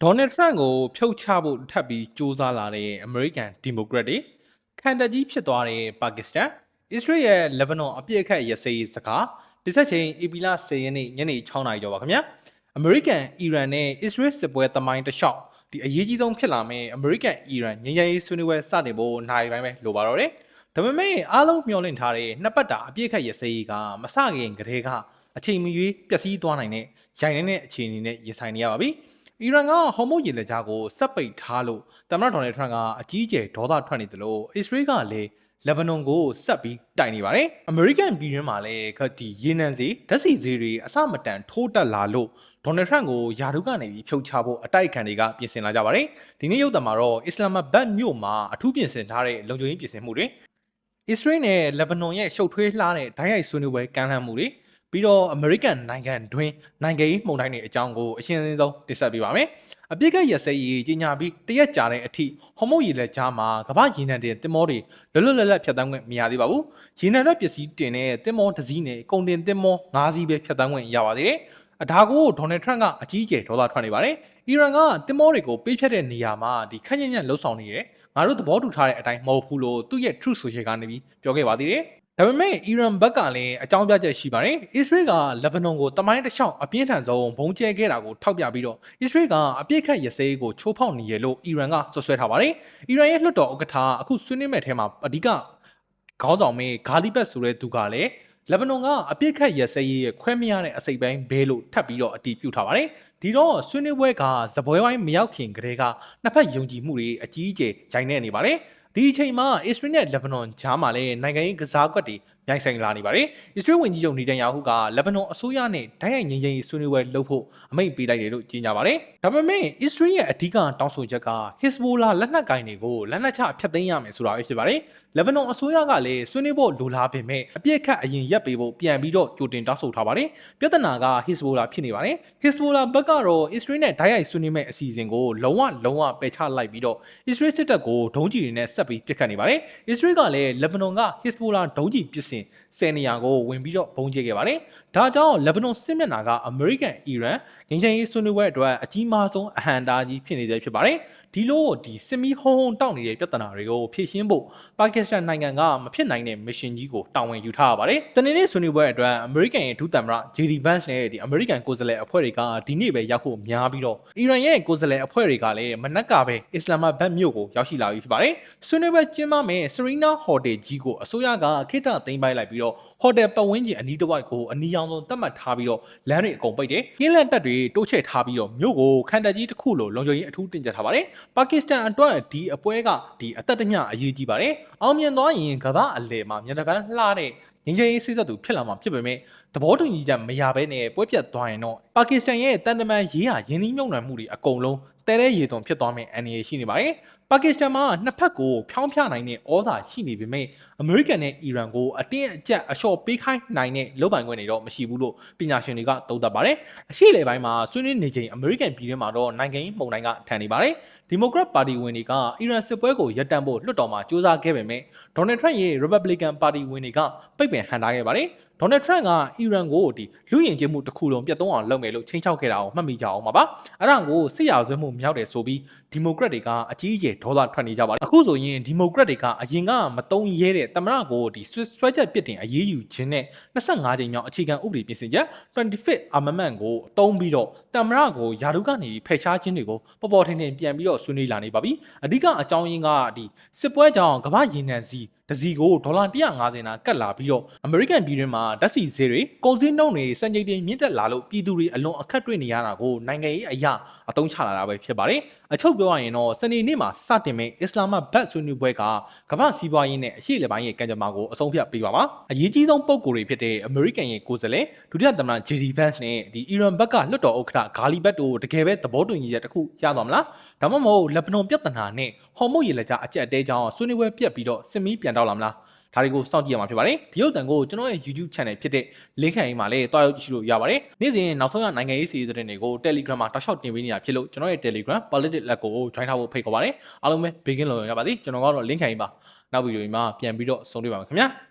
ဒေါ်နယ်ထရန့်ကိုဖြုတ်ချဖို့ထပ်ပြီးစူးစမ်းလာတဲ့အမေရိကန်ဒီမိုကရက်တွေခံတပ်ကြီးဖြစ်သွားတဲ့ပါကစ္စတန်အစ္စရေးရဲ့လက်ဘနွန်အပြစ်အခတ်ရစရေးစကားဒီဆက်ချိန်ဧပြီလ10ရက်နေ့ညနေ6နာရီကျော်ပါခင်ဗျာအမေရိကန်အီရန်နဲ့အစ္စရေးစစ်ပွဲသမိုင်းတစ်လျှောက်ဒီအရေးကြီးဆုံးဖြစ်လာမယ့်အမေရိကန်အီရန်ငြိမ်းချမ်းရေးဆွေးနွေးပွဲစတင်ဖို့နိုင်ပိုင်းပဲလိုပါတော့တယ်ဒါပေမဲ့အားလုံးမျှော်လင့်ထားတဲ့နှစ်ပတ်တာအပြစ်အခတ်ရစရေးကမစခင်ကတည်းကအချိန်မရွေးပျက်စီးသွားနိုင်တဲ့ရိုင်နေတဲ့အခြေအနေနဲ့ရင်ဆိုင်နေရပါပြီအီရန်ကဟော်မုတ်ရေလက်ကြားကိုစက်ပိတ်ထားလို့သမ္မတဒေါ်နယ်ထရန့်ကအကြီးအကျယ်ဒေါသထွက်နေတယ်လို့အစ္စရေးကလည်းလက်ဘနွန်ကိုဆက်ပြီးတိုက်နေပါတယ်။အမေရိကန်ပြည်တွင်းမှာလည်းဒီရေနံစီဓာတ်ဆီဈေးတွေအဆမတန်ထိုးတက်လာလို့ဒေါ်နယ်ထရန့်ကိုယာတုကနေပြီးဖြုတ်ချဖို့အတိုက်အခံတွေကပြင်ဆင်လာကြပါတယ်။ဒီနေ့ရုပ်သံမှာတော့အစ္စလာမဘတ်မြို့မှာအထူးပြင်ဆင်ထားတဲ့လုံခြုံရေးပြင်ဆင်မှုတွေအစ္စရေးနဲ့လက်ဘနွန်ရဲ့ရှုပ်ထွေးလှတဲ့ဓာတ်ရိုက်ဆွေးနွေးပွဲကမ်းလှမ်းမှုတွေပြီးတော့အမေရိကန်နိုင်ငံတွင်းနိုင်ငံရေးမှုန်တိုင်းတွေအကြောင်းကိုအရှင်းဆုံးတင်ဆက်ပေးပါမယ်။အပြစ်ကရစဲရေးကြီးညာပြီးတရက်ကြာတဲ့အထိဟော်မုတ်ရေလက်ကြားမှာကမ္ဘာရေနံတင်တင်မောတွေလွတ်လပ်ဖြတ်တန်းခွင့်မရသေးပါဘူး။ရေနံတွေပစ္စည်းတင်တဲ့တင်မောတစ်စီးနဲ့ကုန်တင်တင်မော၅စီးပဲဖြတ်တန်းခွင့်ရပါသေးတယ်။ဒါကိုဒေါ်နယ်ထရန့်ကအကြီးအကျယ်ဒေါသထွက်နေပါတယ်။အီရန်ကတင်မောတွေကိုပေးဖြတ်တဲ့နေရာမှာဒီခန့်ညံ့ညံ့လှုပ်ဆောင်နေတယ်။ငါတို့သဘောတူထားတဲ့အတိုင်းမဟုတ်ဘူးလို့သူ့ရဲ့ Truth Social ကနေပြီးပြောခဲ့ပါသေးတယ်။ဒါပေမဲ့အီရန်ဘက်ကလည်းအကြောင်းပြချက်ရှိပါတယ်။အစ္စရေးကလက်ဘနွန်ကိုတမိုင်းတစ်လျှောက်အပြင်းထန်ဆုံးဘုံကျဲခဲ့တာကိုထောက်ပြပြီးတော့အစ္စရေးကအပြစ်ခတ်ရစဲကိုချိုးဖောက်နေရလို့အီရန်ကဆွဆွဲထားပါတယ်။အီရန်ရဲ့လွှတ်တော်ဥက္ကဋ္ဌအခုဆွေးနွေးမဲ့ထဲမှာအဓိကခေါင်းဆောင်မေဂါလီဘတ်ဆိုတဲ့သူကလည်းလက်ဘနွန်ကအပြစ်ခတ်ရစဲရဲ့ခွဲမရတဲ့အစိပ်ပိုင်းဘဲလို့ထပ်ပြီးတော့အတီးပြုထားပါတယ်။ဒီတော့ဆွေးနွေးပွဲကဇပွဲပိုင်းမရောက်ခင်ကတည်းကနှစ်ဖက်ယုံကြည်မှုတွေအကြီးအကျယ်ရိုင်းနေနေပါတယ်။ဒီအချိန်မှာအစ္စရေးနဲ့လက်ဘနွန်ဂျားမှာလည်းနိုင်ငံရေးကစားကွက်တွေရိုက်ဆိုင်လာနေပါတယ်။အစ္စရေးဝန်ကြီးချုပ်နေတန်ယာဟုကလက်ဘနွန်အစိုးရနဲ့ဓာတ်ရိုက်ငြိမ်းချမ်းရေးဆွေးနွေးပွဲလုပ်ဖို့အမိန့်ပေးလိုက်တယ်လို့ကြေညာပါတယ်။ဒါပေမဲ့အစ္စရေးရဲ့အဓိကတောင်းဆိုချက်ကဟစ်ဇ်ဘိုလာလက်နက်ကိုင်တွေကိုလက်နက်ချဖျက်သိမ်းရမယ်ဆိုတာပဲဖြစ်ပါတယ်။လက်ဘနွန်အစိုးရကလည်းဆွေးနွေးဖို့လိုလားပေမဲ့အပြစ်ခတ်အရင်ရပ်ပေးဖို့ပြန်ပြီးတော့ကြိုတင်တောင်းဆိုထားပါတယ်။ပြဿနာကဟစ်ဇ်ဘိုလာဖြစ်နေပါတယ်။ဟစ်ဇ်ဘိုလာဘက်ကတော့အစ္စရေးနဲ့ဓာတ်ရိုက်ဆွေးနွေးမဲ့အစီအစဉ်ကိုလုံးဝပယ်ချလိုက်ပြီးတော့အစ္စရေးစစ်တပ်ကိုဒုံးကျည်တွေနဲ့ဆက်ပြီးပစ်ခတ်နေပါတယ်။အစ္စရေးကလည်းလက်ဘနွန်ကဟစ်ဇ်ဘိုလာဒုံးကျည်ပစ်စင်10နေရာကိုဝင်ပြီးတော့ဘုံကျဲခဲ့ပါတယ်။ဒါကြောင့်လက်ဘနွန်စစ်မျက်နှာကအမေရိကန်အီရန်ငြိမ်းချမ်းရေးဆွေးနွေးပွဲအတွက်အကြီးမားဆုံးအဟန့်အတားကြီးဖြစ်နေသေးဖြစ်ပါတယ်။ဒီလိုစစ်မီးဟုံးတောက်နေတဲ့ပြဿနာတွေကိုဖြေရှင်းဖို့ပါကစ္စတန်နိုင်ငံကမဖြစ်နိုင်တဲ့မစ်ရှင်ကြီးကိုတာဝန်ယူထားရပါတယ်။တနေ့နေ့ဆွေးနွေးပွဲအတွက်အမေရိကန်ရဲ့ဒုသမ္မတ JD Vance နဲ့အမေရိကန်ကိုယ်စားလှယ်အဖွဲ့တွေကဒီနေ့ပဲရောက်ဖို့များပြီးတော့အီရန်ရဲ့ကိုယ်စားလှယ်အဖွဲ့တွေကလည်းမနက်ကပဲအစ္စလာမဘတ်မြို့ကိုရောက်ရှိလာပြီဖြစ်ပါတယ်။ဆွေးနွေးပွဲကျင်းပမယ့် Serena Hotel ကြီးကိုအစိုးရကခေတ္တသိမ်းပိုက်လိုက်ပြီးတော့ဟိုတယ်ပတ်ဝန်းကျင်အနီးတစ်ဝိုက်ကိုအနီးအောင်ဆုံးသတ်မှတ်ထားပြီးတော့လမ်းတွေအကုန်ပိတ်တယ်။ကင်းလန့်တပ်တွေတိုးချဲ့ထားပြီးတော့မြို့ကိုခံတပ်ကြီးတစ်ခုလိုလုံခြုံရေးအထူးတင်ကြပ်ထားပါတယ်။ပါကစ္စတန်အတွက်ဒီအပွဲကအသက်တမျှအရေးကြီးပါတယ်။အောင်မြင်သွားရင်ကမ္ဘာအလယ်မှာမျက်နှာပန်းလှတဲ့ငင်းကြီးစိစက်သူဖြစ်လာမှာဖြစ်ပေမဲ့သဘောတူညီချက်မရဘဲနဲ့ပွဲပြတ်သွားရင်တော့ပါကစ္စတန်ရဲ့တန်တမန်ရေးရာယင်းနှိမ့်မြုံနှံမှုတွေအကုန်လုံးတဲတဲ့ရေသွန်ဖြစ်သွားမယ့်အန္တရာယ်ရှိနေပါတယ်။ပါကစ္စတန်မှာနှစ်ဖက်ကိုဖြောင်းဖြနိုင်တဲ့ဩဇာရှိနေပေမဲ့အမေရိကန်နဲ့အီရန်ကိုအတင်းအကျပ်အလျှော့ပေးခိုင်းနိုင်တဲ့လုပ်ပိုင်ခွင့်တွေတော့မရှိဘူးလို့ပညာရှင်တွေကသုံးသပ်ပါတယ်။အရှိလေပိုင်းမှာဆွေးနွေးနေချိန်အမေရိကန်ပြည်တွင်းမှာတော့နိုင်ငံရေးမှုန်တိုင်းကထန်နေပါတယ်။ဒီမိုကရက်ပါတီဝင်တွေကအီရန်စစ်ပွဲကိုရပ်တန့်ဖို့လွှတ်တော်မှာကြိုးစားခဲ့ပေမဲ့ဒေါ်နယ်ထရန့်ရဲ့ Republican ပါတီဝင်တွေကပိတ်ပင်ဟန်ထားခဲ့ပါတယ်။ဒေါ်နယ်ထရန့်ကအီရန်ကိုလူယဉ်ကျေးမှုတစ်ခုလုံးပြတ်သုံးအောင်လုပ်မယ်လို့ချိန်ချောက်ခဲ့တာကိုမှတ်မိကြအောင်ပါ။အဲ့ဒါကိုစစ်ရာဇဝဲမှုမြောက်တယ်ဆိုပြီးဒီမိုကရက်တွေကအကြီးအကျယ်ဒေါသထွက်နေကြပါတယ်။အခုဆိုရင်ဒီမိုကရက်တွေကအရင်ကမတုံးရဲတဲ့သမ္မတကိုဆွဲချက်ပစ်တင်အရေးယူခြင်းနဲ့25ကြိမ်မြောက်အခြေခံဥပဒေပြင်ဆင်ချက် 25th Amendment ကိုအသုံးပြီးတော့သမ္မတကိုယာတုကနေဖယ်ရှားခြင်းတွေကိုပေါ်ပေါ်ထင်ထင်ပြန်ပြီးတော့ဆွေးနွေးလာနေပါပြီ။အဓိကအကြောင်းရင်းကစစ်ပွဲကြောင့်ကမ္ဘာရေနံစီတစီကိုဒေါ်လာ150နာကတ်လာပြီးတော့အမေရိကန်ပြည်တွင်းမှာဓာတ်ဆီဈေးတွေကုန်စည်နှုန်းတွေစံချိန်တင်မြင့်တက်လာလို့ပြည်သူတွေအလွန်အခက်တွေ့နေရတာကိုနိုင်ငံရေးအရာအသုံးချလာတာပဲဖြစ်ပါတယ်။အချုပ်ပြောရရင်တော့စနေနေ့မှာစတင်မဲ့အစ္စလာမဘတ်ဆွေးနွေးပွဲကကမ္ဘာစီးပွားရေးနဲ့အရှေ့အလယ်ပိုင်းရဲ့ကံကြမ္မာကိုအဆုံးဖြတ်ပေးပါမှာ။အရေးကြီးဆုံးပုံကိုယ်တွေဖြစ်တဲ့အမေရိကန်ရဲ့ကိုယ်စားလှယ်ဒုတိယသမ္မတ JD Vance နဲ့အီရန်ဘက်ကလွှတ်တော်ဥက္ကဋ္ဌဂါလီဘတ်တို့တကယ်ပဲသဘောတူညီချက်တစ်ခုရသွားမလား။ဒါမှမဟုတ်လက်ဘနွန်ပြဿနာနဲ့ဟော်မုတ်ရေလက်ကြားအကျက်အတဲကြောင့်ဆွေးနွေးပွဲပြတ်ပြီးတော့စစ်မီးပြန်တော့လာမလား။ဒါတွေကိုစောင့်ကြည့်ရမှာဖြစ်ပါတယ်။ဒီရုပ်သံကိုကျွန်တော်ရဲ့ YouTube Channel ဖြစ်တဲ့ link ခိုင်မှာလည်းတွားရောက်ကြည့်လို့ရပါတယ်။နေ့စဉ်နောက်ဆုံးရနိုင်ငံရေးစီးရီးသတင်းတွေကို Telegram မှာတောက်လျှောက်တင်ပေးနေတာဖြစ်လို့ကျွန်တော်ရဲ့ Telegram Politics Lab ကို join ထားဖို့ဖိတ်ခေါ်ပါတယ်။အားလုံးပဲဘေးကင်းလုံခြုံကြပါစေ။ကျွန်တော်ကတော့ link ခိုင်ပါ။နောက်ဗီဒီယိုမှာပြန်ပြီးတော့ဆုံတွေ့ပါမယ်ခင်ဗျာ။